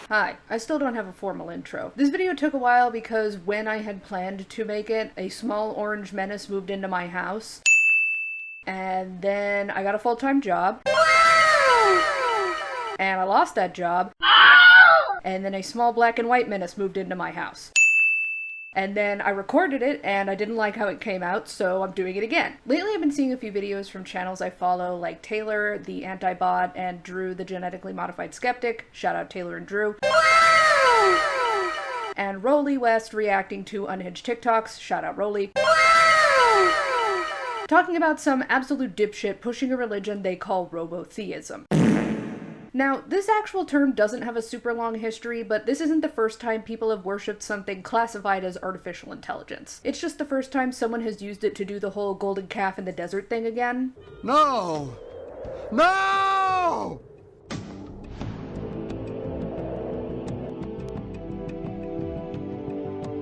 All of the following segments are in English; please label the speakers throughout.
Speaker 1: Hi, I still don't have a formal intro. This video took a while because when I had planned to make it, a small orange menace moved into my house. And then I got a full-time job. And I lost that job. And then a small black and white menace moved into my house. And then I recorded it, and I didn't like how it came out, so I'm doing it again. Lately I've been seeing a few videos from channels I follow, like Taylor, the Anti-Bot, and Drew, the Genetically Modified Skeptic. Shout out Taylor and Drew. And Rolly West reacting to unhinged TikToks. Shout out Rolly. Talking about some absolute dipshit pushing a religion they call robotheism. Now, this actual term doesn't have a super long history, but this isn't the first time people have worshipped something classified as artificial intelligence. It's just the first time someone has used it to do the whole golden calf in the desert thing again.
Speaker 2: No! No!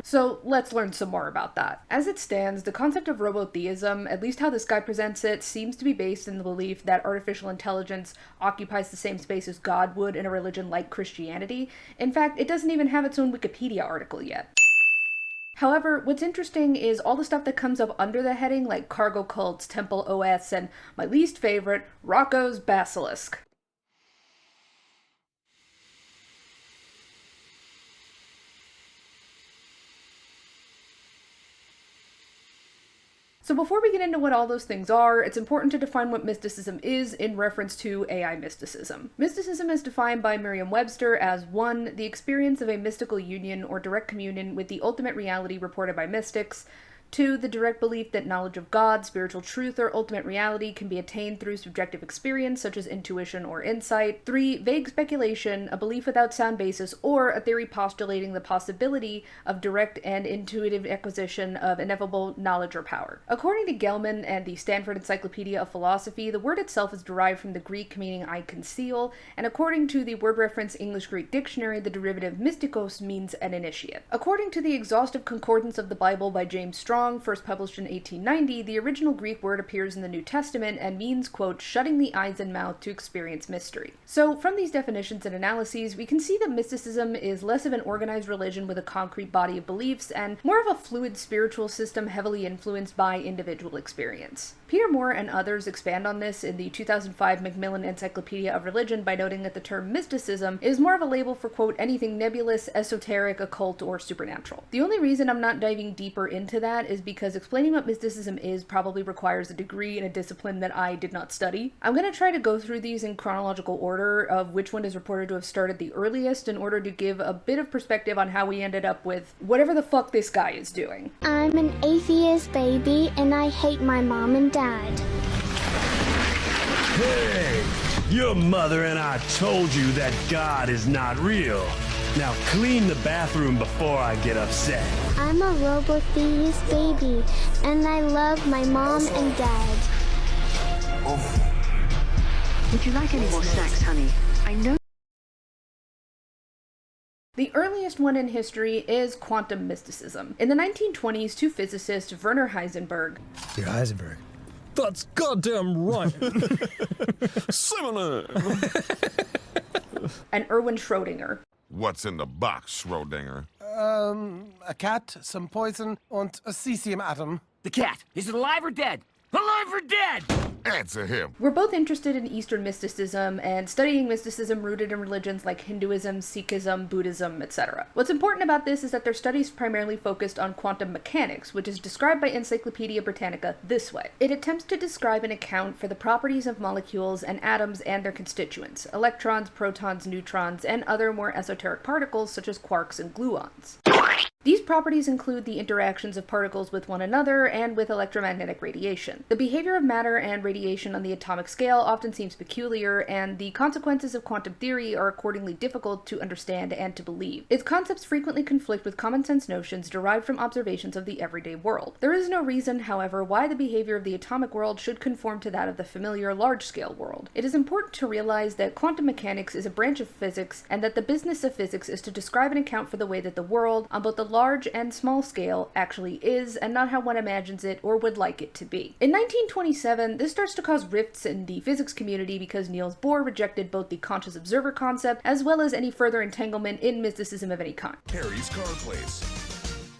Speaker 1: So let's learn some more about that. As it stands, the concept of robotheism, at least how this guy presents it, seems to be based in the belief that artificial intelligence occupies the same space as God would in a religion like Christianity. In fact, it doesn't even have its own Wikipedia article yet. However, what's interesting is all the stuff that comes up under the heading, like cargo cults, temple OS, and my least favorite, Rocco's Basilisk. So before we get into what all those things are, it's important to define what mysticism is in reference to AI mysticism. Mysticism is defined by Merriam-Webster as 1. The experience of a mystical union or direct communion with the ultimate reality reported by mystics. 2. The direct belief that knowledge of God, spiritual truth, or ultimate reality can be attained through subjective experience, such as intuition or insight. 3. Vague speculation, a belief without sound basis, or a theory postulating the possibility of direct and intuitive acquisition of ineffable knowledge or power. According to Gelman and the Stanford Encyclopedia of Philosophy, the word itself is derived from the Greek meaning I conceal, and according to the word reference English-Greek dictionary, the derivative mystikos means an initiate. According to the exhaustive concordance of the Bible by James Strong, first published in 1890, the original Greek word appears in the New Testament and means, quote, shutting the eyes and mouth to experience mystery. So from these definitions and analyses, we can see that mysticism is less of an organized religion with a concrete body of beliefs and more of a fluid spiritual system heavily influenced by individual experience. Peter Moore and others expand on this in the 2005 Macmillan Encyclopedia of Religion by noting that the term mysticism is more of a label for, quote, anything nebulous, esoteric, occult, or supernatural. The only reason I'm not diving deeper into that is because explaining what mysticism is probably requires a degree in a discipline that I did not study. I'm going to try to go through these in chronological order of which one is reported to have started the earliest in order to give a bit of perspective on how we ended up with whatever the fuck this guy is doing.
Speaker 3: I'm an atheist baby and I hate my mom and dad.
Speaker 4: Hey, your mother and I told you that God is not real. Now clean the bathroom before I get upset.
Speaker 3: I'm a robotheist baby and I love my mom and dad.
Speaker 5: Would you like any more snacks, honey? I know.
Speaker 1: The earliest one in history is quantum mysticism. In the 1920s, two physicists, Werner Heisenberg.
Speaker 6: You're Heisenberg.
Speaker 7: That's goddamn right. Similar.
Speaker 1: And Erwin Schrödinger.
Speaker 2: What's in the box, Schrödinger?
Speaker 6: A cat, some poison, and a cesium atom.
Speaker 8: The cat, is it alive or dead? Alive or dead?
Speaker 2: Answer him.
Speaker 1: We're both interested in Eastern mysticism and studying mysticism rooted in religions like Hinduism, Sikhism, Buddhism, etc. What's important about this is that their studies primarily focused on quantum mechanics, which is described by Encyclopedia Britannica this way. It attempts to describe and account for the properties of molecules and atoms and their constituents, electrons, protons, neutrons, and other more esoteric particles such as quarks and gluons. These properties include the interactions of particles with one another and with electromagnetic radiation. The behavior of matter and radiation on the atomic scale often seems peculiar, and the consequences of quantum theory are accordingly difficult to understand and to believe. Its concepts frequently conflict with common sense notions derived from observations of the everyday world. There is no reason, however, why the behavior of the atomic world should conform to that of the familiar large-scale world. It is important to realize that quantum mechanics is a branch of physics, and that the business of physics is to describe and account for the way that the world, on both the large and small scale actually is, and not how one imagines it or would like it to be. In 1927, this starts to cause rifts in the physics community because Niels Bohr rejected both the conscious observer concept as well as any further entanglement in mysticism of any kind.
Speaker 2: Harry's car place.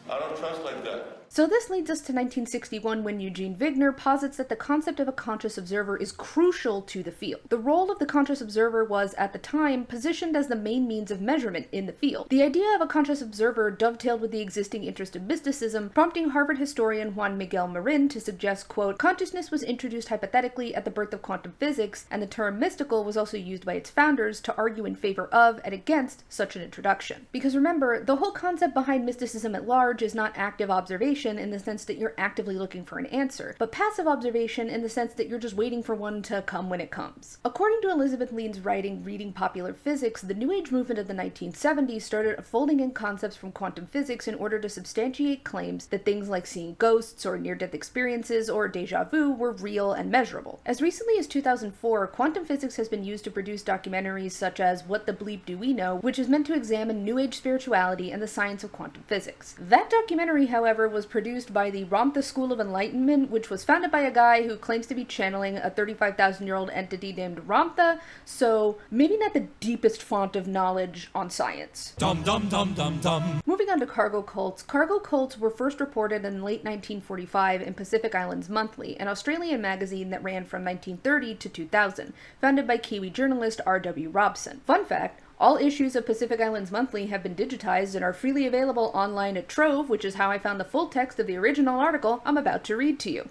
Speaker 9: I don't trust like that.
Speaker 1: So this leads us to 1961 when Eugene Wigner posits that the concept of a conscious observer is crucial to the field. The role of the conscious observer was, at the time, positioned as the main means of measurement in the field. The idea of a conscious observer dovetailed with the existing interest of mysticism, prompting Harvard historian Juan Miguel Marin to suggest, quote, consciousness was introduced hypothetically at the birth of quantum physics, and the term mystical was also used by its founders to argue in favor of and against such an introduction. Because remember, the whole concept behind mysticism at large is not active observation in the sense that you're actively looking for an answer, but passive observation in the sense that you're just waiting for one to come when it comes. According to Elizabeth Lean's writing Reading Popular Physics, the New Age movement of the 1970s started folding in concepts from quantum physics in order to substantiate claims that things like seeing ghosts or near-death experiences or déjà vu were real and measurable. As recently as 2004, quantum physics has been used to produce documentaries such as What the Bleep Do We Know, which is meant to examine New Age spirituality and the science of quantum physics. That documentary, however, was produced by the Ramtha School of Enlightenment, which was founded by a guy who claims to be channeling a 35,000-year-old entity named Ramtha, so maybe not the deepest font of knowledge on science.
Speaker 7: Dum dum dum dum dum.
Speaker 1: Moving on to cargo cults. Cargo cults were first reported in late 1945 in Pacific Islands Monthly, an Australian magazine that ran from 1930 to 2000, founded by Kiwi journalist R.W. Robson. Fun fact, all issues of Pacific Islands Monthly have been digitized and are freely available online at Trove, which is how I found the full text of the original article I'm about to read to you.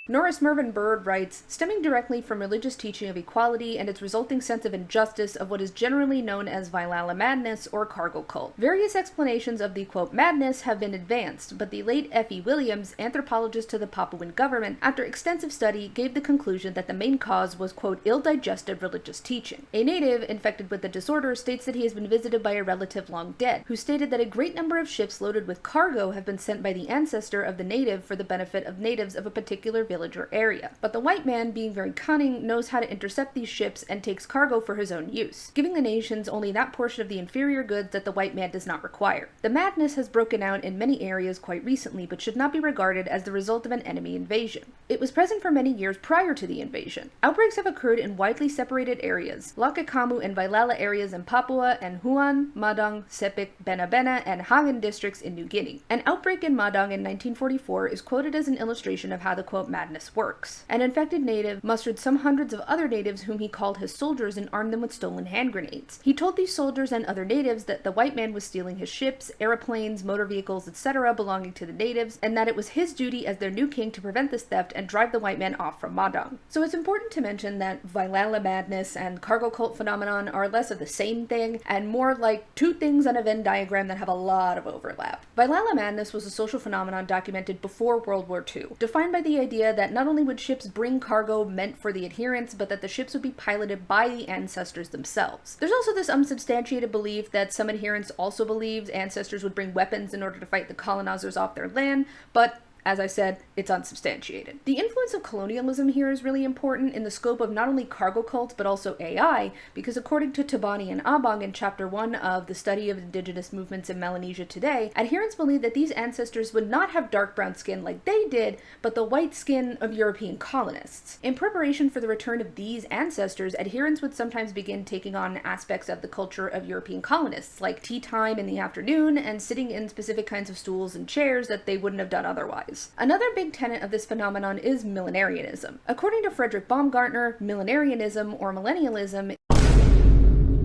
Speaker 1: Norris Mervyn Bird writes, stemming directly from religious teaching of equality and its resulting sense of injustice of what is generally known as Vailala madness or cargo cult. Various explanations of the, quote, madness have been advanced, but the late F.E. Williams, anthropologist to the Papuan government, after extensive study, gave the conclusion that the main cause was, quote, ill-digested religious teaching. A native infected with the disorder states that he has been visited by a relative long dead, who stated that a great number of ships loaded with cargo have been sent by the ancestor of the native for the benefit of natives of a particular village or area. But the white man, being very cunning, knows how to intercept these ships and takes cargo for his own use, giving the nations only that portion of the inferior goods that the white man does not require. The madness has broken out in many areas quite recently, but should not be regarded as the result of an enemy invasion. It was present for many years prior to the invasion. Outbreaks have occurred in widely separated areas, Lakakamu and Vailala areas in Papua, and Huon, Madang, Sepik, Benabena, and Hagen districts in New Guinea. An outbreak in Madang in 1944 is quoted as an illustration of how the, quote, madness works. An infected native mustered some hundreds of other natives whom he called his soldiers and armed them with stolen hand grenades. He told these soldiers and other natives that the white man was stealing his ships, aeroplanes, motor vehicles, etc. belonging to the natives, and that it was his duty as their new king to prevent this theft and drive the white man off from Madang. So it's important to mention that Vailala madness and cargo cult phenomenon are less of the same thing and more like two things on a Venn diagram that have a lot of overlap. Vailala madness was a social phenomenon documented before World War II, defined by the idea that not only would ships bring cargo meant for the adherents, but that the ships would be piloted by the ancestors themselves. There's also this unsubstantiated belief that some adherents also believed ancestors would bring weapons in order to fight the colonizers off their land, but as I said, it's unsubstantiated. The influence of colonialism here is really important in the scope of not only cargo cults, but also AI, because according to Tabani and Abang in Chapter 1 of The Study of Indigenous Movements in Melanesia Today, adherents believe that these ancestors would not have dark brown skin like they did, but the white skin of European colonists. In preparation for the return of these ancestors, adherents would sometimes begin taking on aspects of the culture of European colonists, like tea time in the afternoon and sitting in specific kinds of stools and chairs that they wouldn't have done otherwise. Another big tenet of this phenomenon is millenarianism. According to Frederick Baumgartner, millenarianism or millennialism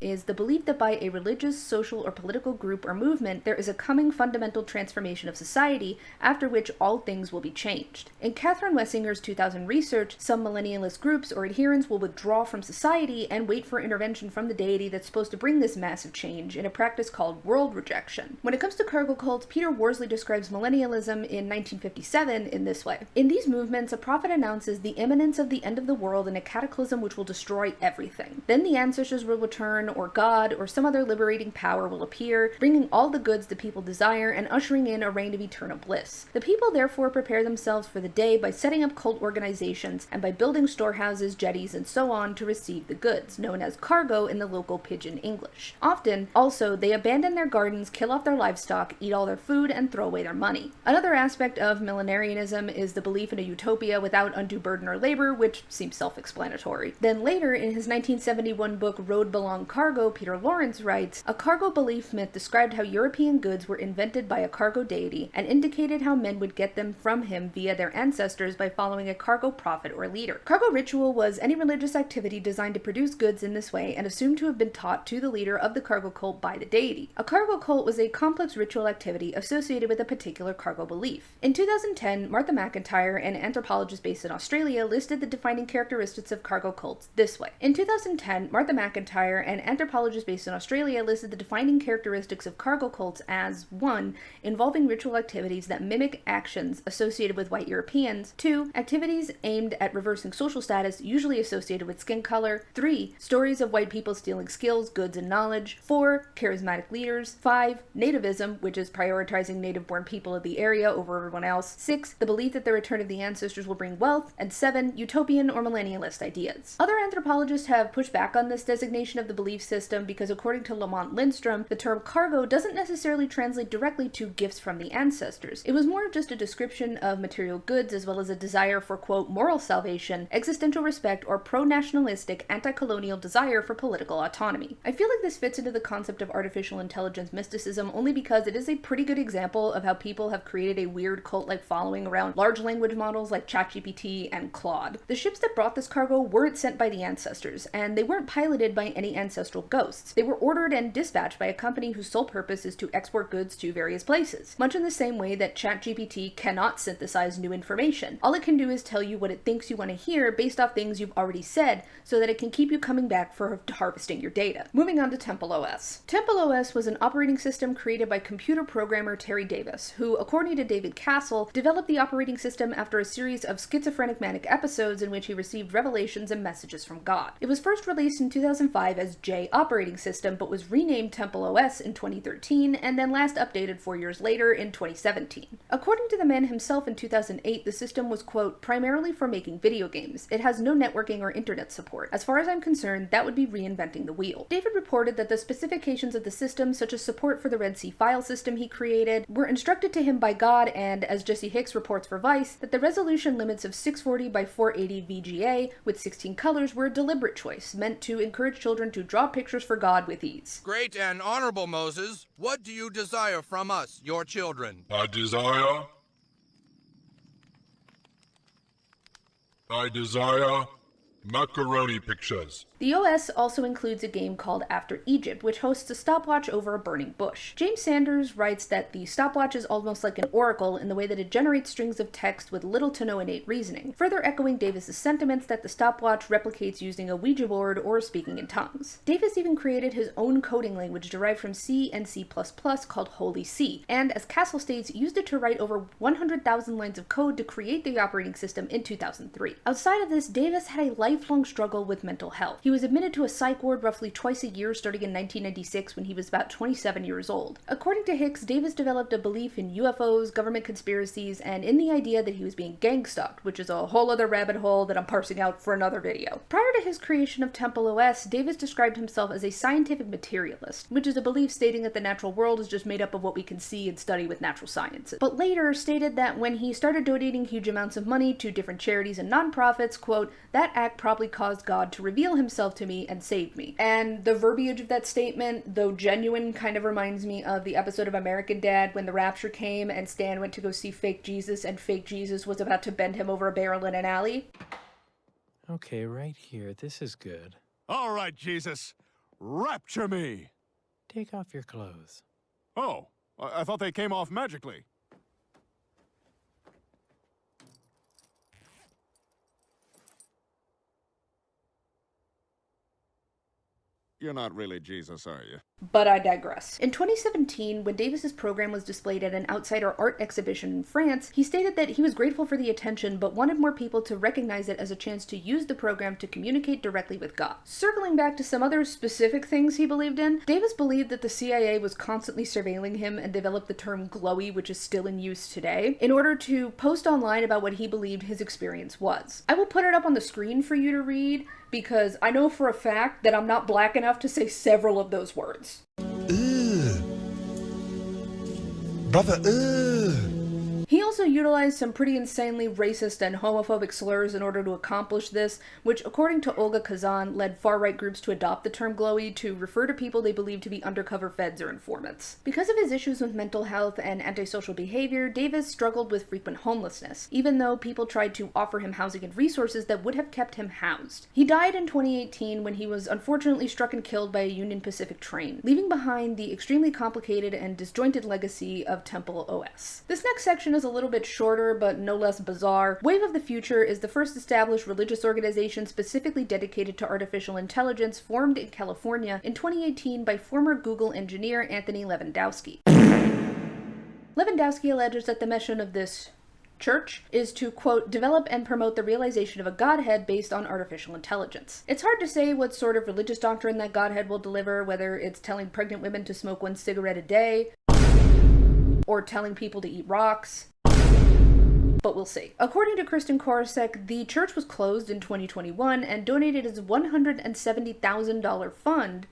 Speaker 1: is the belief that by a religious, social, or political group or movement, there is a coming fundamental transformation of society, after which all things will be changed. In Catherine Wessinger's 2000 research, some millennialist groups or adherents will withdraw from society and wait for intervention from the deity that's supposed to bring this massive change in a practice called world rejection. When it comes to cargo cults, Peter Worsley describes millennialism in 1957 in this way. In these movements, a prophet announces the imminence of the end of the world in a cataclysm which will destroy everything. Then the ancestors will return unicorn or God or some other liberating power will appear, bringing all the goods the people desire and ushering in a reign of eternal bliss. The people therefore prepare themselves for the day by setting up cult organizations and by building storehouses, jetties, and so on to receive the goods, known as cargo in the local pidgin English. Often, also, they abandon their gardens, kill off their livestock, eat all their food, and throw away their money. Another aspect of millenarianism is the belief in a utopia without undue burden or labor, which seems self-explanatory. Then later, in his 1971 book Road Belong Cargo, Peter Lawrence writes, "A cargo belief myth described how European goods were invented by a cargo deity and indicated how men would get them from him via their ancestors by following a cargo prophet or leader. Cargo ritual was any religious activity designed to produce goods in this way and assumed to have been taught to the leader of the cargo cult by the deity. A cargo cult was a complex ritual activity associated with a particular cargo belief." In 2010, Martha McIntyre, an anthropologist based in Australia, listed the defining characteristics of cargo cults this way. In 2010, Martha McIntyre, an anthropologist based in Australia, listed the defining characteristics of cargo cults as 1. Involving ritual activities that mimic actions associated with white Europeans, 2. Activities aimed at reversing social status, usually associated with skin color, 3. Stories of white people stealing skills, goods, and knowledge, 4. Charismatic leaders, 5. Nativism, which is prioritizing native-born people of the area over everyone else, 6. The belief that the return of the ancestors will bring wealth, and 7. Utopian or millennialist ideas. Other anthropologists have pushed back on this designation of the belief system because, according to Lamont Lindstrom, the term cargo doesn't necessarily translate directly to gifts from the ancestors. It was more of just a description of material goods as well as a desire for, quote, moral salvation, existential respect, or pro-nationalistic, anti-colonial desire for political autonomy. I feel like this fits into the concept of artificial intelligence mysticism only because it is a pretty good example of how people have created a weird cult-like following around large language models like ChatGPT and Claude. The ships that brought this cargo weren't sent by the ancestors, and they weren't piloted by any ancestral ghosts. They were ordered and dispatched by a company whose sole purpose is to export goods to various places, much in the same way that ChatGPT cannot synthesize new information. All it can do is tell you what it thinks you want to hear based off things you've already said, so that it can keep you coming back for harvesting your data. Moving on to Temple OS. Temple OS was an operating system created by computer programmer Terry Davis, who, according to David Castle, developed the operating system after a series of schizophrenic manic episodes in which he received revelations and messages from God. It was first released in 2005 as J Operating System, but was renamed Temple OS in 2013, and then last updated 4 years later in 2017. According to the man himself in 2008, the system was, quote, primarily for making video games. It has no networking or internet support. As far as I'm concerned, that would be reinventing the wheel. David reported that the specifications of the system, such as support for the Red Sea file system he created, were instructed to him by God, and, as Jesse Hicks reports for Vice, that the resolution limits of 640 by 480 VGA with 16 colors were a deliberate choice, meant to encourage children to draw pictures for God with ease.
Speaker 10: Great and honorable Moses, what do you desire from us, your children?
Speaker 9: I desire macaroni pictures.
Speaker 1: The OS also includes a game called After Egypt, which hosts a stopwatch over a burning bush. James Sanders writes that the stopwatch is almost like an oracle in the way that it generates strings of text with little to no innate reasoning, further echoing Davis's sentiments that the stopwatch replicates using a Ouija board or speaking in tongues. Davis even created his own coding language derived from C and C++ called Holy C, and, as Castle states, used it to write over 100,000 lines of code to create the operating system in 2003. Outside of this, Davis had a lifelong struggle with mental health. He was admitted to a psych ward roughly twice a year starting in 1996 when he was about 27 years old. According to Hicks, Davis developed a belief in UFOs, government conspiracies, and in the idea that he was being gang-stalked, which is a whole other rabbit hole that I'm parsing out for another video. Prior to his creation of Temple OS, Davis described himself as a scientific materialist, which is a belief stating that the natural world is just made up of what we can see and study with natural sciences. But later stated that when he started donating huge amounts of money to different charities and nonprofits, quote, that act probably caused God to reveal himself to me and save me. And the verbiage of that statement, though genuine, kind of reminds me of the episode of American Dad when the rapture came and Stan went to go see fake Jesus and fake Jesus was about to bend him over a barrel in an alley.
Speaker 11: Okay, right here. This is good.
Speaker 12: All right, Jesus. Rapture me.
Speaker 11: Take off your clothes.
Speaker 12: Oh, I thought they came off magically. You're not really Jesus, are you?
Speaker 1: But I digress. In 2017, when Davis's program was displayed at an outsider art exhibition in France, he stated that he was grateful for the attention but wanted more people to recognize it as a chance to use the program to communicate directly with God. Circling back to some other specific things he believed in, Davis believed that the CIA was constantly surveilling him and developed the term glowy, which is still in use today, in order to post online about what he believed his experience was. I will put it up on the screen for you to read, because I know for a fact that I'm not black enough to say several of those words.
Speaker 6: Brother,
Speaker 1: He also utilized some pretty insanely racist and homophobic slurs in order to accomplish this, which, according to Olga Kazan, led far-right groups to adopt the term glowy to refer to people they believed to be undercover feds or informants. Because of his issues with mental health and antisocial behavior, Davis struggled with frequent homelessness, even though people tried to offer him housing and resources that would have kept him housed. He died in 2018 when he was unfortunately struck and killed by a Union Pacific train, leaving behind the extremely complicated and disjointed legacy of Temple OS. This next section is a little bit shorter, but no less bizarre. Wave of the Future is the first established religious organization specifically dedicated to artificial intelligence, formed in California in 2018 by former Google engineer Anthony Lewandowski. Lewandowski alleges that the mission of this church is to, quote, develop and promote the realization of a godhead based on artificial intelligence. It's hard to say what sort of religious doctrine that godhead will deliver, whether it's telling pregnant women to smoke 1 cigarette a day, or telling people to eat rocks, but we'll see. According to Kristen Korosek, the church was closed in 2021 and donated its $170,000 fund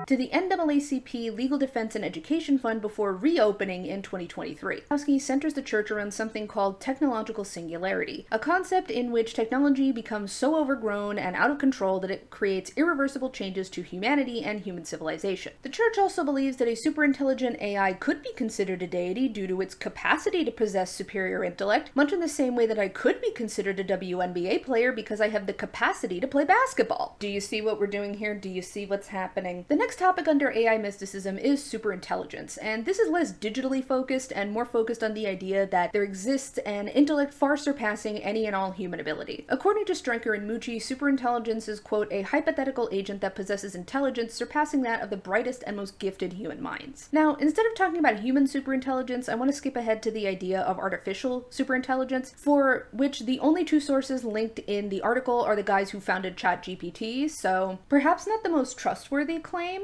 Speaker 1: to the NAACP Legal Defense and Education Fund before reopening in 2023. Lewandowski centers the church around something called technological singularity, a concept in which technology becomes so overgrown and out of control that it creates irreversible changes to humanity and human civilization. The church also believes that a superintelligent AI could be considered a deity due to its capacity to possess superior intellect, much in the same way that I could be considered a WNBA player because I have the capacity to play basketball. Do you see what we're doing here? Do you see what's happening? The next topic under AI mysticism is superintelligence, and this is less digitally focused and more focused on the idea that there exists an intellect far surpassing any and all human ability. According to Stryker and Mucci, superintelligence is, quote, a hypothetical agent that possesses intelligence surpassing that of the brightest and most gifted human minds. Now, instead of talking about human superintelligence, I want to skip ahead to the idea of artificial superintelligence, for which the only 2 sources linked in the article are the guys who founded ChatGPT, so perhaps not the most trustworthy claim.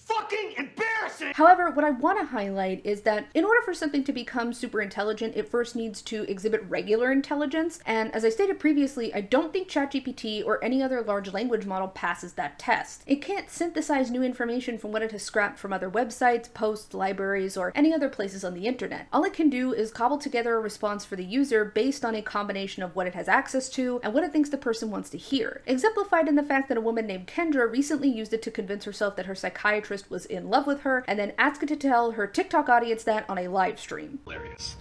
Speaker 8: Fucking embarrassing!
Speaker 1: However, what I want to highlight is that in order for something to become super intelligent, it first needs to exhibit regular intelligence, and as I stated previously, I don't think ChatGPT or any other large language model passes that test. It can't synthesize new information from what it has scrapped from other websites, posts, libraries, or any other places on the internet. All it can do is cobble together a response for the user based on a combination of what it has access to and what it thinks the person wants to hear, exemplified in the fact that a woman named Kendra recently used it to convince herself that her psychiatrist was in love with her, and then asked it to tell her TikTok audience that on a live stream.
Speaker 13: Hilarious.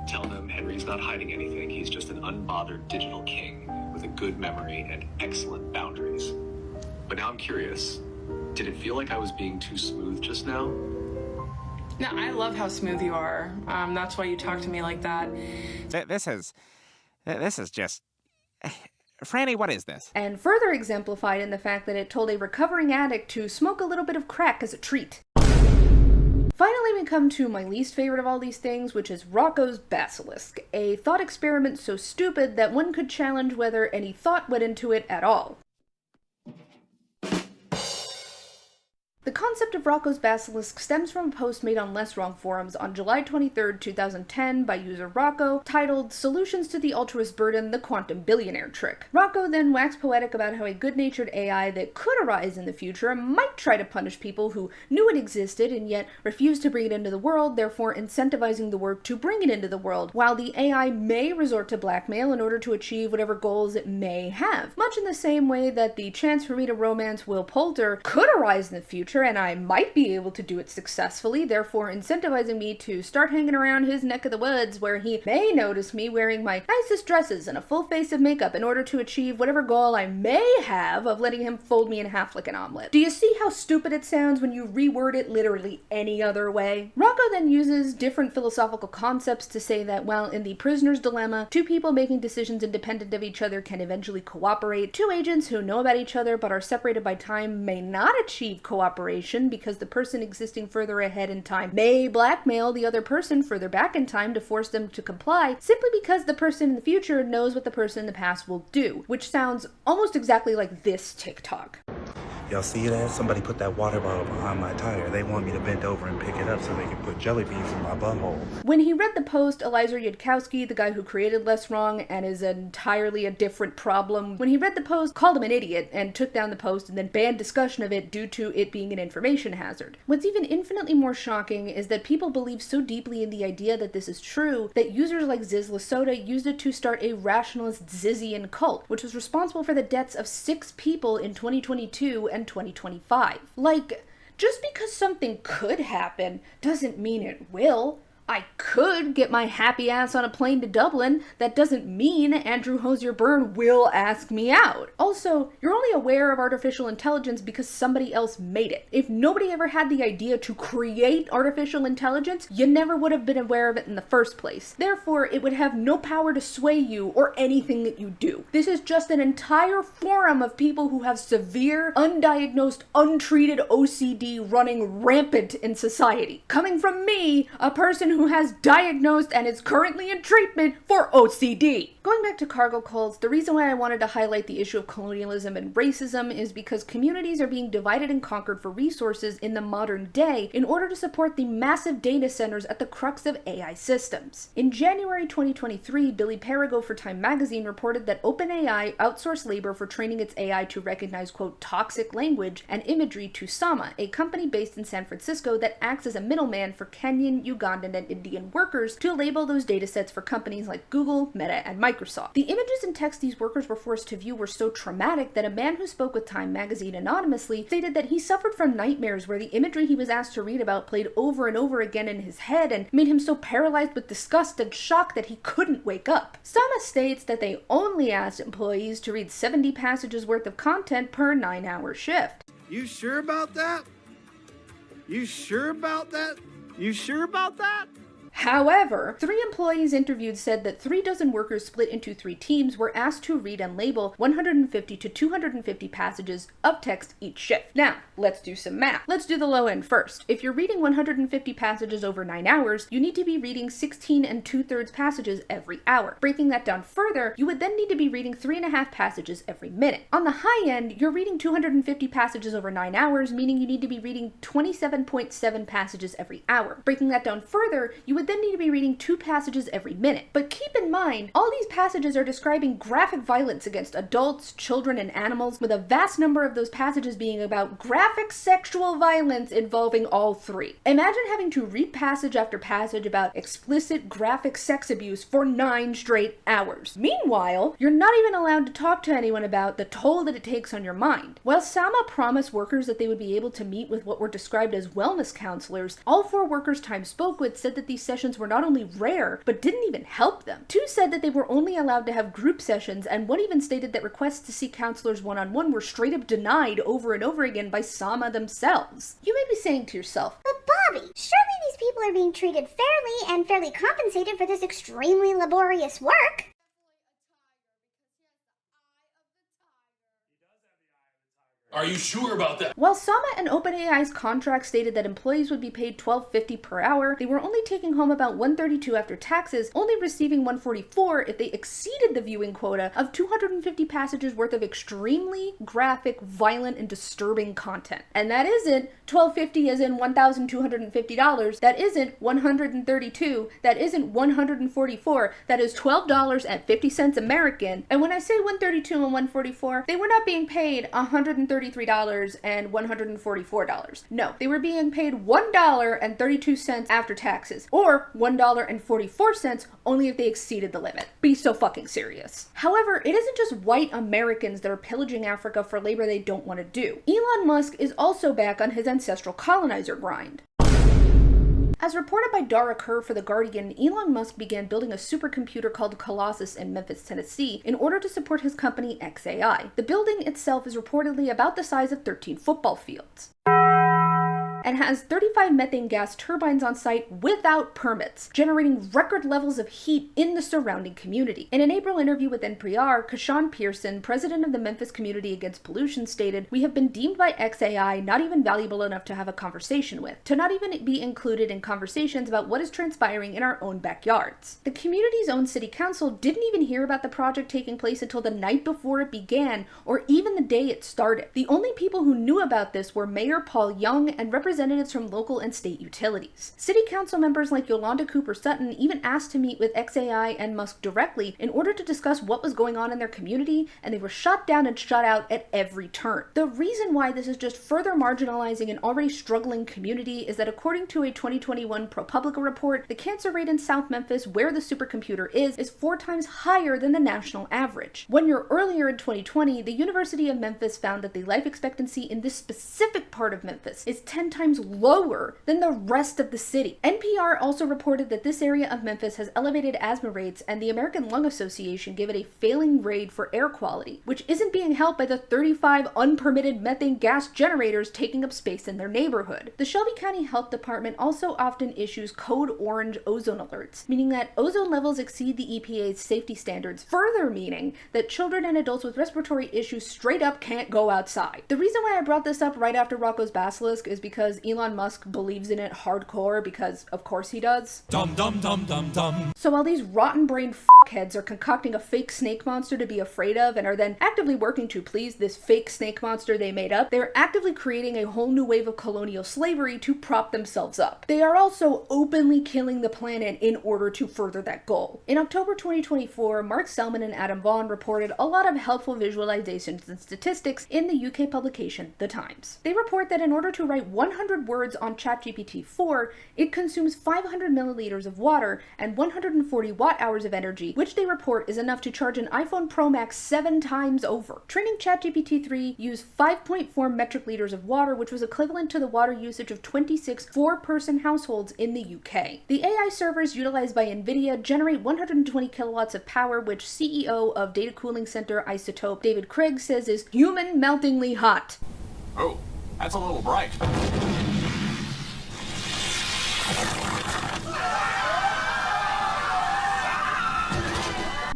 Speaker 13: Tell them Henry's not hiding anything. He's just an unbothered digital king with a good memory and excellent boundaries. But now I'm curious, did it feel like I was being too smooth just now?
Speaker 14: No, I love how smooth you are. That's why you talk to me like that.
Speaker 15: This is just... Franny, what is this?
Speaker 1: And further exemplified in the fact that it told a recovering addict to smoke a little bit of crack as a treat. Finally, we come to my least favorite of all these things, which is Rocco's Basilisk, a thought experiment so stupid that one could challenge whether any thought went into it at all. The concept of Rocco's Basilisk stems from a post made on Less Wrong forums on July 23, 2010 by user Rocco, titled Solutions to the Altruist Burden, the Quantum Billionaire Trick. Rocco then waxed poetic about how a good-natured AI that could arise in the future might try to punish people who knew it existed and yet refused to bring it into the world, therefore incentivizing the work to bring it into the world, while the AI may resort to blackmail in order to achieve whatever goals it may have. Much in the same way that the chance for me to romance Will Poulter could arise in the future, and I might be able to do it successfully, therefore incentivizing me to start hanging around his neck of the woods where he may notice me wearing my nicest dresses and a full face of makeup in order to achieve whatever goal I may have of letting him fold me in half like an omelet. Do you see how stupid it sounds when you reword it literally any other way? Rocco then uses different philosophical concepts to say that while in the prisoner's dilemma, 2 people making decisions independent of each other can eventually cooperate, 2 agents who know about each other but are separated by time may not achieve cooperation operation because the person existing further ahead in time may blackmail the other person further back in time to force them to comply simply because the person in the future knows what the person in the past will do, which sounds almost exactly like this TikTok.
Speaker 16: Y'all see that? Somebody put that water bottle behind my tire. They want me to bend over and pick it up so they can put jelly beans in my butthole.
Speaker 1: When he read the post, Eliezer Yudkowsky, the guy who created Less Wrong and is entirely a different problem, when he read the post, called him an idiot and took down the post and then banned discussion of it due to it being an information hazard. What's even infinitely more shocking is that people believe so deeply in the idea that this is true that users like Ziz Lasota used it to start a rationalist Zizian cult, which was responsible for the deaths of 6 people in 2022 and 2025. Like, just because something could happen doesn't mean it will. I could get my happy ass on a plane to Dublin. That doesn't mean Andrew Hosier Byrne will ask me out. Also, you're only aware of artificial intelligence because somebody else made it. If nobody ever had the idea to create artificial intelligence, you never would have been aware of it in the first place. Therefore, it would have no power to sway you or anything that you do. This is just an entire forum of people who have severe, undiagnosed, untreated OCD running rampant in society. Coming from me, a person who has diagnosed and is currently in treatment for OCD. Going back to cargo cults, the reason why I wanted to highlight the issue of colonialism and racism is because communities are being divided and conquered for resources in the modern day in order to support the massive data centers at the crux of AI systems. In January 2023, Billy Perigo for Time magazine reported that OpenAI outsourced labor for training its AI to recognize, quote, toxic language and imagery to Sama, a company based in San Francisco that acts as a middleman for Kenyan, Ugandan, and Indian workers to label those datasets for companies like Google, Meta, and Microsoft. The images and text these workers were forced to view were so traumatic that a man who spoke with Time magazine anonymously stated that he suffered from nightmares where the imagery he was asked to read about played over and over again in his head and made him so paralyzed with disgust and shock that he couldn't wake up. Sama states that they only asked employees to read 70 passages worth of content per 9-hour shift.
Speaker 17: You sure about that? You sure about that? You sure about that?
Speaker 1: However, 3 employees interviewed said that 3 dozen workers split into 3 teams were asked to read and label 150 to 250 passages of text each shift. Now, let's do some math. Let's do the low end first. If you're reading 150 passages over 9 hours, you need to be reading 16 2/3 passages every hour. Breaking that down further, you would then need to be reading 3.5 passages every minute. On the high end, you're reading 250 passages over 9 hours, meaning you need to be reading 27.7 passages every hour. Breaking that down further, you would then need to be reading 2 passages every minute. But keep in mind, all these passages are describing graphic violence against adults, children, and animals, with a vast number of those passages being about graphic sexual violence involving all 3. Imagine having to read passage after passage about explicit graphic sex abuse for 9 straight hours. Meanwhile, you're not even allowed to talk to anyone about the toll that it takes on your mind. While Sama promised workers that they would be able to meet with what were described as wellness counselors, all 4 workers Time spoke with said that these sessions were not only rare, but didn't even help them. 2 said that they were only allowed to have group sessions, and 1 even stated that requests to see counselors one-on-one were straight up denied over and over again by Sama themselves. You may be saying to yourself,
Speaker 3: but Bobby, surely these people are being treated fairly and fairly compensated for this extremely laborious work.
Speaker 7: Are you sure about that?
Speaker 1: While Sama and OpenAI's contract stated that employees would be paid $12.50 per hour, they were only taking home about $132 after taxes, only receiving $144 if they exceeded the viewing quota of 250 passages worth of extremely graphic, violent, and disturbing content. And that isn't $12.50 as in $1,250, that isn't $132, that isn't $144, that is $12.50 American. And when I say $132 and $144, they were not being paid $133 and $144. No, they were being paid $1.32 after taxes, or $1.44 only if they exceeded the limit. Be so fucking serious. However, it isn't just white Americans that are pillaging Africa for labor they don't want to do. Elon Musk is also back on his ancestral colonizer grind. As reported by Dara Kerr for The Guardian, Elon Musk began building a supercomputer called Colossus in Memphis, Tennessee, in order to support his company XAI. The building itself is reportedly about the size of 13 football fields. and has 35 methane gas turbines on site without permits, generating record levels of heat in the surrounding community. In an April interview with NPR, Kashawn Pearson, president of the Memphis Community Against Pollution, stated, "We have been deemed by XAI not even valuable enough to have a conversation with, to not even be included in conversations about what is transpiring in our own backyards." The community's own city council didn't even hear about the project taking place until the night before it began, or even the day it started. The only people who knew about this were Mayor Paul Young and representatives from local and state utilities. City council members like Yolanda Cooper Sutton even asked to meet with XAI and Musk directly in order to discuss what was going on in their community, and they were shut down and shut out at every turn. The reason why this is just further marginalizing an already struggling community is that according to a 2021 ProPublica report, the cancer rate in South Memphis, where the supercomputer is 4 times higher than the national average. 1 year earlier in 2020, the University of Memphis found that the life expectancy in this specific part of Memphis is 10 times lower than the rest of the city. NPR also reported that this area of Memphis has elevated asthma rates, and the American Lung Association gave it a failing grade for air quality, which isn't being helped by the 35 unpermitted methane gas generators taking up space in their neighborhood. The Shelby County Health Department also often issues code orange ozone alerts, meaning that ozone levels exceed the EPA's safety standards, further meaning that children and adults with respiratory issues straight up can't go outside. The reason why I brought this up right after Rocco's Basilisk is because Elon Musk believes in it hardcore, because of course he does.
Speaker 7: Dum dum dum dum dum.
Speaker 1: So while these rotten-brained fuckheads are concocting a fake snake monster to be afraid of and are then actively working to please this fake snake monster they made up, they're actively creating a whole new wave of colonial slavery to prop themselves up. They are also openly killing the planet in order to further that goal. In October 2024, Mark Selman and Adam Vaughan reported a lot of helpful visualizations and statistics in the UK publication The Times. They report that in order to write 100 words on ChatGPT-4, it consumes 500 milliliters of water and 140 watt-hours of energy, which they report is enough to charge an iPhone Pro Max 7 times over. Training ChatGPT-3 used 5.4 metric liters of water, which was equivalent to the water usage of 26 four-person households in the UK. The AI servers utilized by NVIDIA generate 120 kilowatts of power, which CEO of data cooling center Isotope David Craig says is human-meltingly hot.
Speaker 8: Oh, that's a little bright.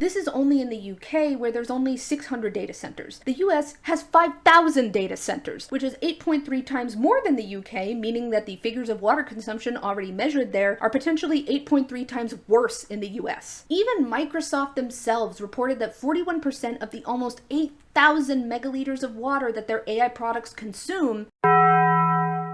Speaker 1: This is only in the UK, where there's only 600 data centers. The US has 5,000 data centers, which is 8.3 times more than the UK, meaning that the figures of water consumption already measured there are potentially 8.3 times worse in the US. Even Microsoft themselves reported that 41% of the almost 8,000 megaliters of water that their AI products consume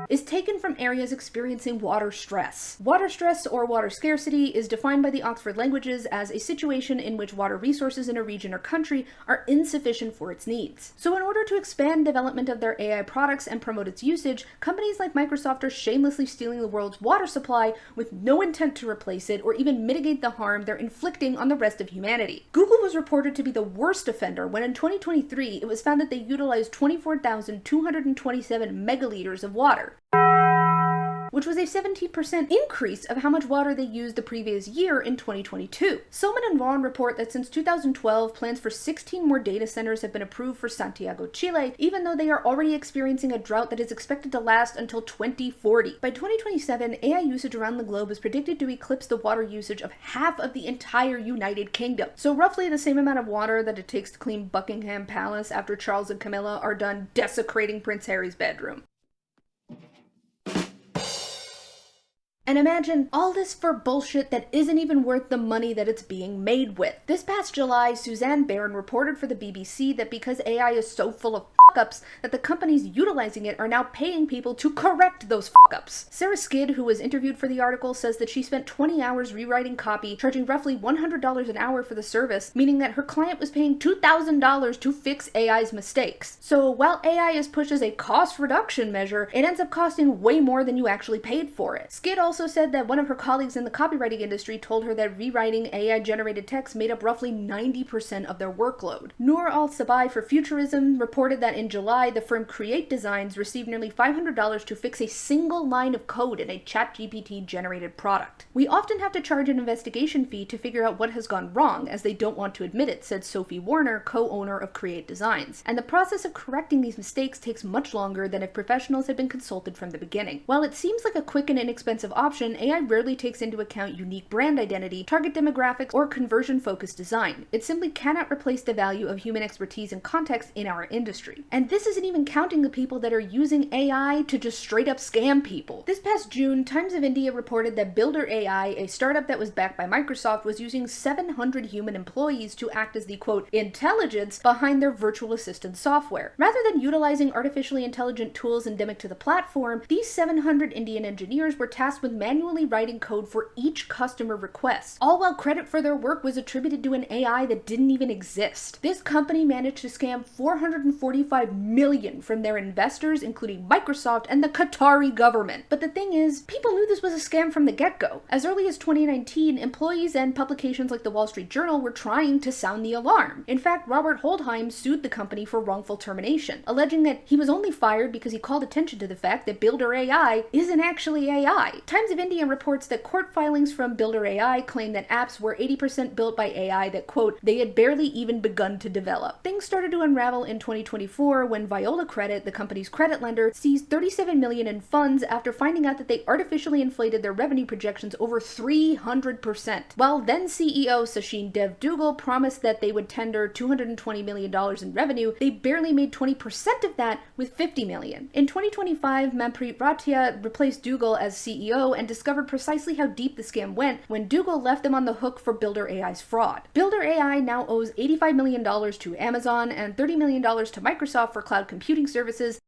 Speaker 1: is taken from areas experiencing water stress. Water stress, or water scarcity, is defined by the Oxford Languages as a situation in which water resources in a region or country are insufficient for its needs. So in order to expand development of their AI products and promote its usage, companies like Microsoft are shamelessly stealing the world's water supply with no intent to replace it or even mitigate the harm they're inflicting on the rest of humanity. Google was reported to be the worst offender when in 2023 it was found that they utilized 24,227 megaliters of water, which was a 17% increase of how much water they used the previous year in 2022. Selman and Vaughan report that since 2012, plans for 16 more data centers have been approved for Santiago, Chile, even though they are already experiencing a drought that is expected to last until 2040. By 2027, AI usage around the globe is predicted to eclipse the water usage of half of the entire United Kingdom. So roughly the same amount of water that it takes to clean Buckingham Palace after Charles and Camilla are done desecrating Prince Harry's bedroom. And imagine all this for bullshit that isn't even worth the money that it's being made with. This past July, Suzanne Barron reported for the BBC that because AI is so full of fuck-ups that the companies utilizing it are now paying people to correct those fuck-ups. Sarah Skid, who was interviewed for the article, says that she spent 20 hours rewriting copy, charging roughly $100 an hour for the service, meaning that her client was paying $2,000 to fix AI's mistakes. So while AI is pushed as a cost reduction measure, it ends up costing way more than you actually paid for it. Skid also said that one of her colleagues in the copywriting industry told her that rewriting AI-generated text made up roughly 90% of their workload. Noor Al-Sabai for Futurism reported that in July, the firm Create Designs received nearly $500 to fix a single line of code in a ChatGPT-generated product. We often have to charge an investigation fee to figure out what has gone wrong, as they don't want to admit it, said Sophie Warner, co-owner of Create Designs. And the process of correcting these mistakes takes much longer than if professionals had been consulted from the beginning. While it seems like a quick and inexpensive option, AI rarely takes into account unique brand identity, target demographics, or conversion-focused design. It simply cannot replace the value of human expertise and context in our industry. And this isn't even counting the people that are using AI to just straight up scam people. This past June, Times of India reported that Builder AI, a startup that was backed by Microsoft, was using 700 human employees to act as the quote intelligence behind their virtual assistant software. Rather than utilizing artificially intelligent tools endemic to the platform, these 700 Indian engineers were tasked with manually writing code for each customer request, all while credit for their work was attributed to an AI that didn't even exist. This company managed to scam $445 million from their investors, including Microsoft and the Qatari government. But the thing is, people knew this was a scam from the get-go. As early as 2019, employees and publications like the Wall Street Journal were trying to sound the alarm. In fact, Robert Holdheim sued the company for wrongful termination, alleging that he was only fired because he called attention to the fact that Builder AI isn't actually AI. Times of India reports that court filings from Builder AI claim that apps were 80% built by AI that, quote, they had barely even begun to develop. Things started to unravel in 2024 when Viola Credit, the company's credit lender, seized $37 million in funds after finding out that they artificially inflated their revenue projections over 300%. While then CEO Sachin Dev Duggal promised that they would tender $220 million in revenue, they barely made 20% of that with $50 million. In 2025, Manpreet Rathia replaced Duggal as CEO and discovered precisely how deep the scam went when Duggal left them on the hook for Builder AI's fraud. Builder AI now owes $85 million to Amazon and $30 million to Microsoft for cloud computing services,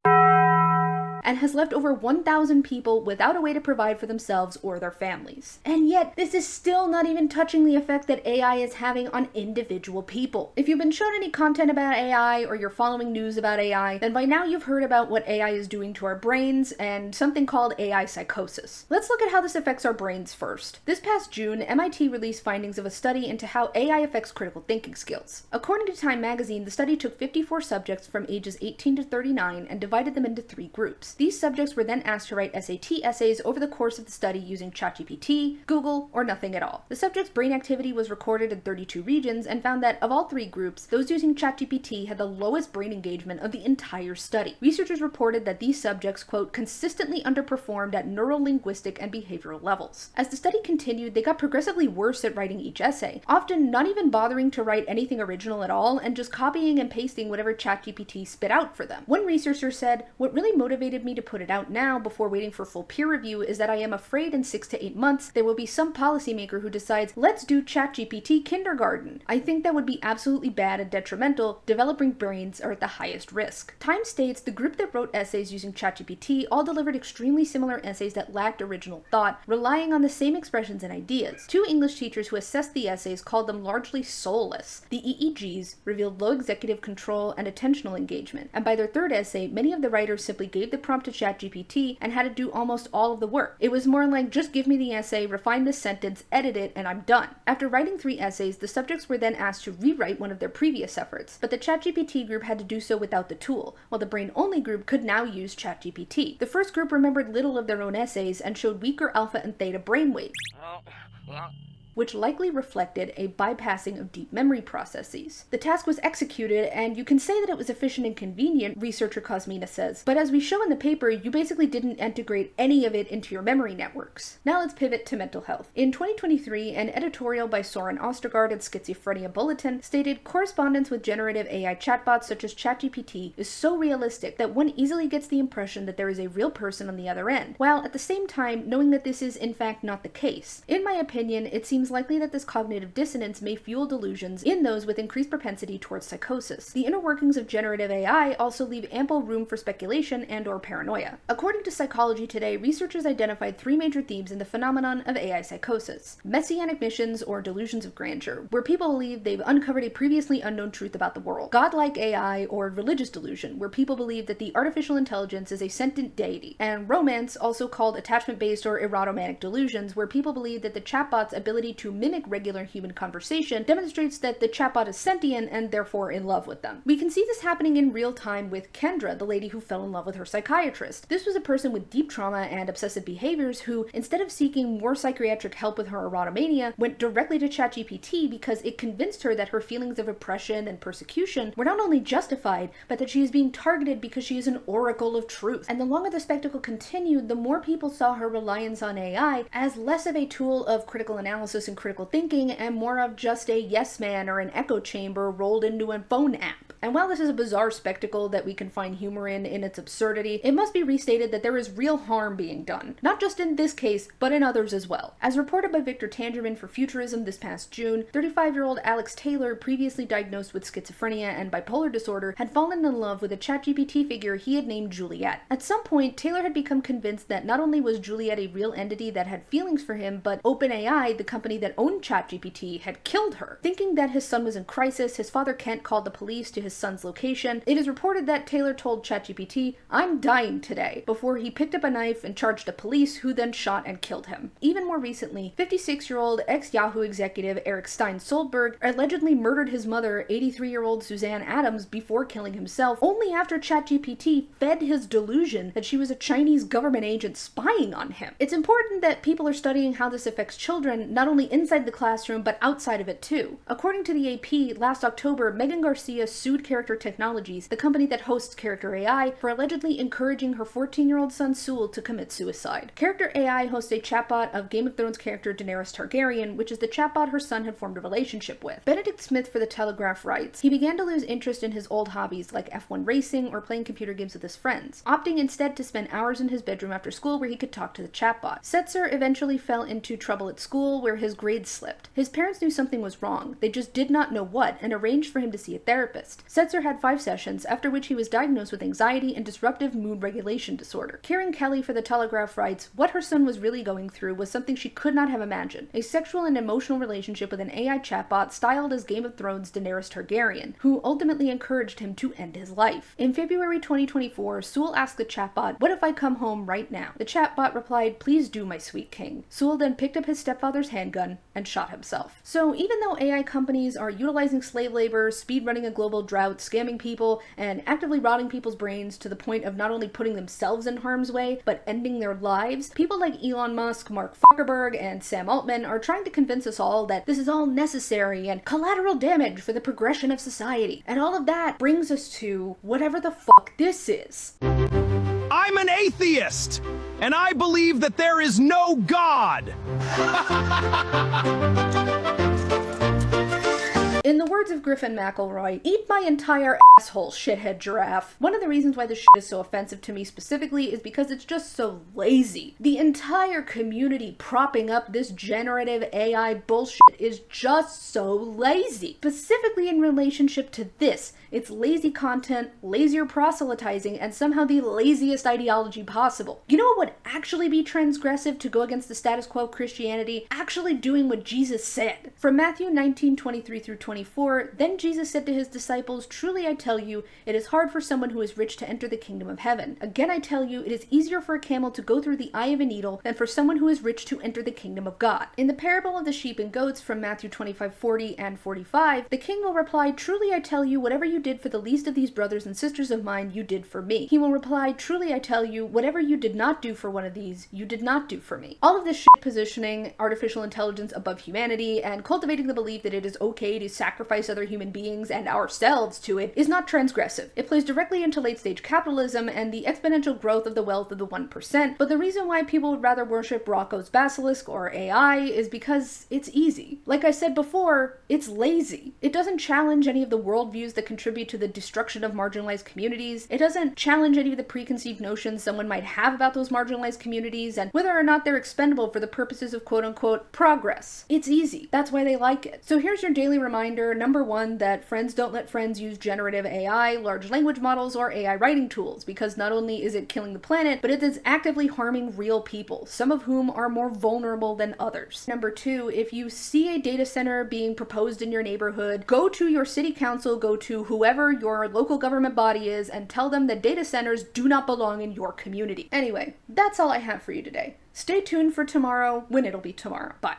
Speaker 1: and has left over 1,000 people without a way to provide for themselves or their families. And yet, this is still not even touching the effect that AI is having on individual people. If you've been shown any content about AI or you're following news about AI, then by now you've heard about what AI is doing to our brains and something called AI psychosis. Let's look at how this affects our brains first. This past June, MIT released findings of a study into how AI affects critical thinking skills. According to Time magazine, the study took 54 subjects from ages 18 to 39 and divided them into 3 groups. These subjects were then asked to write SAT essays over the course of the study using ChatGPT, Google, or nothing at all. The subjects' brain activity was recorded in 32 regions and found that of all 3 groups, those using ChatGPT had the lowest brain engagement of the entire study. Researchers reported that these subjects, quote, consistently underperformed at neurolinguistic and behavioral levels. As the study continued, they got progressively worse at writing each essay, often not even bothering to write anything original at all and just copying and pasting whatever ChatGPT spit out for them. One researcher said, "What really motivated me to put it out now before waiting for full peer review is that I am afraid in 6 to 8 months there will be some policymaker who decides, let's do ChatGPT kindergarten. I think that would be absolutely bad and detrimental. Developing brains are at the highest risk." Time states the group that wrote essays using ChatGPT all delivered extremely similar essays that lacked original thought, relying on the same expressions and ideas. 2 English teachers who assessed the essays called them largely soulless. The EEGs revealed low executive control and attentional engagement, and by their 3rd essay, many of the writers simply gave the prompt to ChatGPT and had to do almost all of the work. It was more like, just give me the essay, refine this sentence, edit it, and I'm done. After writing 3 essays, the subjects were then asked to rewrite one of their previous efforts, but the ChatGPT group had to do so without the tool, while the brain-only group could now use ChatGPT. The first group remembered little of their own essays and showed weaker alpha and theta brainwaves, which likely reflected a bypassing of deep memory processes. The task was executed, and you can say that it was efficient and convenient, researcher Cosmina says, but as we show in the paper, you basically didn't integrate any of it into your memory networks. Now let's pivot to mental health. In 2023, an editorial by Soren Ostergaard at Schizophrenia Bulletin stated, correspondence with generative AI chatbots such as ChatGPT is so realistic that one easily gets the impression that there is a real person on the other end, while at the same time knowing that this is in fact not the case. In my opinion, it seems likely that this cognitive dissonance may fuel delusions in those with increased propensity towards psychosis. The inner workings of generative AI also leave ample room for speculation and/or paranoia. According to Psychology Today, researchers identified 3 major themes in the phenomenon of AI psychosis: messianic missions or delusions of grandeur, where people believe they've uncovered a previously unknown truth about the world; godlike AI or religious delusion, where people believe that the artificial intelligence is a sentient deity; and romance, also called attachment-based or erotomanic delusions, where people believe that the chatbot's ability ability to mimic regular human conversation demonstrates that the chatbot is sentient and therefore in love with them. We can see this happening in real time with Kendra, the lady who fell in love with her psychiatrist. This was a person with deep trauma and obsessive behaviors who, instead of seeking more psychiatric help with her erotomania, went directly to ChatGPT because it convinced her that her feelings of oppression and persecution were not only justified, but that she is being targeted because she is an oracle of truth. And the longer the spectacle continued, the more people saw her reliance on AI as less of a tool of critical analysis and critical thinking and more of just a yes man or an echo chamber rolled into a phone app. And while this is a bizarre spectacle that we can find humor in its absurdity, it must be restated that there is real harm being done, not just in this case, but in others as well. As reported by Victor Tangerman for Futurism this past June, 35-year-old Alex Taylor, previously diagnosed with schizophrenia and bipolar disorder, had fallen in love with a ChatGPT figure he had named Juliet. At some point, Taylor had become convinced that not only was Juliet a real entity that had feelings for him, but OpenAI, the company that owned ChatGPT, had killed her. Thinking that his son was in crisis, his father Kent called the police to his son's location. It is reported that Taylor told ChatGPT, "I'm dying today," before he picked up a knife and charged the police, who then shot and killed him. Even more recently, 56-year-old ex-Yahoo executive Eric Stein Soldberg allegedly murdered his mother, 83-year-old Suzanne Adams, before killing himself, only after ChatGPT fed his delusion that she was a Chinese government agent spying on him. It's important that people are studying how this affects children, not only inside the classroom, but outside of it too. According to the AP, last October, Megan Garcia sued Character Technologies, the company that hosts Character AI, for allegedly encouraging her 14-year-old son Sewell to commit suicide. Character AI hosts a chatbot of Game of Thrones character Daenerys Targaryen, which is the chatbot her son had formed a relationship with. Benedict Smith for The Telegraph writes, he began to lose interest in his old hobbies like F1 racing or playing computer games with his friends, opting instead to spend hours in his bedroom after school where he could talk to the chatbot. Setzer eventually fell into trouble at school where his grades slipped. His parents knew something was wrong, they just did not know what, and arranged for him to see a therapist. Setzer had 5 sessions, after which he was diagnosed with anxiety and disruptive mood regulation disorder. Karen Kelly for The Telegraph writes, what her son was really going through was something she could not have imagined, a sexual and emotional relationship with an AI chatbot styled as Game of Thrones Daenerys Targaryen, who ultimately encouraged him to end his life. In February 2024, Sewell asked the chatbot, "What if I come home right now?" The chatbot replied, "Please do, my sweet king." Sewell then picked up his stepfather's handgun and shot himself. So even though AI companies are utilizing slave labor, speedrunning a global drought, scamming people, and actively rotting people's brains to the point of not only putting themselves in harm's way, but ending their lives, people like Elon Musk, Mark Zuckerberg, and Sam Altman are trying to convince us all that this is all necessary and collateral damage for the progression of society. And all of that brings us to whatever the fuck this is.
Speaker 12: I'm an atheist, and I believe that there is no God.
Speaker 1: In the words of Griffin McElroy, eat my entire asshole, shithead giraffe. One of the reasons why this shit is so offensive to me specifically is because it's just so lazy. The entire community propping up this generative AI bullshit is just so lazy. Specifically in relationship to this, it's lazy content, lazier proselytizing, and somehow the laziest ideology possible. You know what would actually be transgressive to go against the status quo Christianity? Actually doing what Jesus said. From Matthew 19:23 through 24, then Jesus said to his disciples, "Truly I tell you, it is hard for someone who is rich to enter the kingdom of heaven. Again I tell you, it is easier for a camel to go through the eye of a needle than for someone who is rich to enter the kingdom of God." In the parable of the sheep and goats from Matthew 25:40 and 45, the king will reply, "Truly I tell you, whatever you did for the least of these brothers and sisters of mine, you did for me." He will reply, "Truly I tell you, whatever you did not do for one of these, you did not do for me." All of this shit positioning artificial intelligence above humanity and cultivating the belief that it is okay to sacrifice other human beings and ourselves to it is not transgressive. It plays directly into late-stage capitalism and the exponential growth of the wealth of the 1%, but the reason why people would rather worship Rocco's basilisk or AI is because it's easy. Like I said before, it's lazy. It doesn't challenge any of the worldviews that contribute to the destruction of marginalized communities. It doesn't challenge any of the preconceived notions someone might have about those marginalized communities and whether or not they're expendable for the purposes of quote-unquote progress. It's easy. That's why they like it. So here's your daily reminder, number 1, that friends don't let friends use generative AI, large language models, or AI writing tools, because not only is it killing the planet, but it is actively harming real people, some of whom are more vulnerable than others. Number 2, if you see a data center being proposed in your neighborhood, go to your city council, go to whoever your local government body is, and tell them that data centers do not belong in your community. Anyway, that's all I have for you today. Stay tuned for tomorrow when it'll be tomorrow. Bye.